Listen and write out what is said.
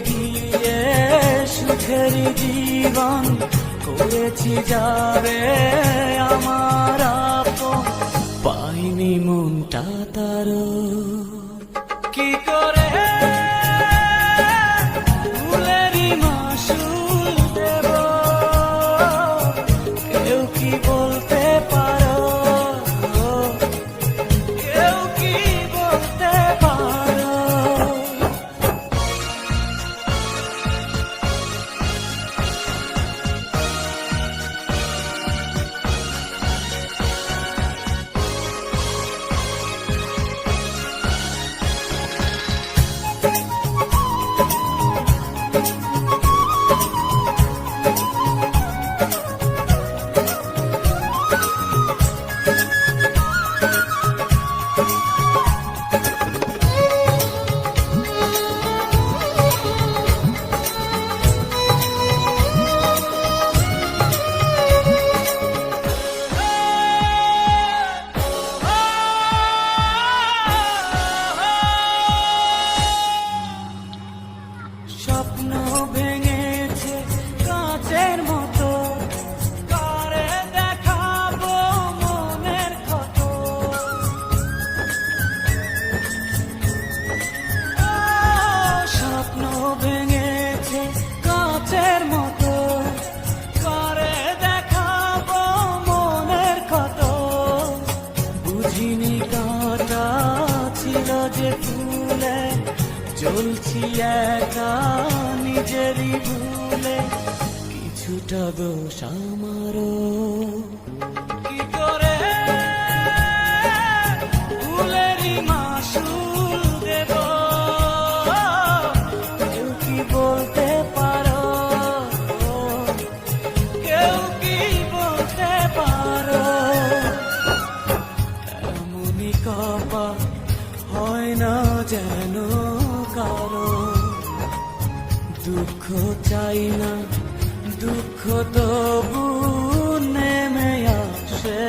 গিয়ে সুখের জীবন করেছি যারে আমার আপন, পাইনি মনটা তার কি করে ফুলেরই মাসুল দেব, কেউ কি বলতে পারো, কেউ কি বলতে পারো। স্বপ্ন ভেঙেছে কাঁচের মতো, কারে দেখাবো মনের ক্ষত। স্বপ্ন ভেঙেছে কাঁচের মতো, কারে দেখাবো মনের ক্ষত। বুঝিনি কাঁটা ছিল যে ফুলে, চলছি একা নিজেরই ভুলে, কিছুটা দোষ আমারও। কি করে ফুলেরই মাসুল দেব, কেউ কি বলতে পারো, কেউ কি বলতে পারো। এমনই কপাল হয় না যেন কারো, দুঃখ চাই না দুঃখ তবু নেমে আসে।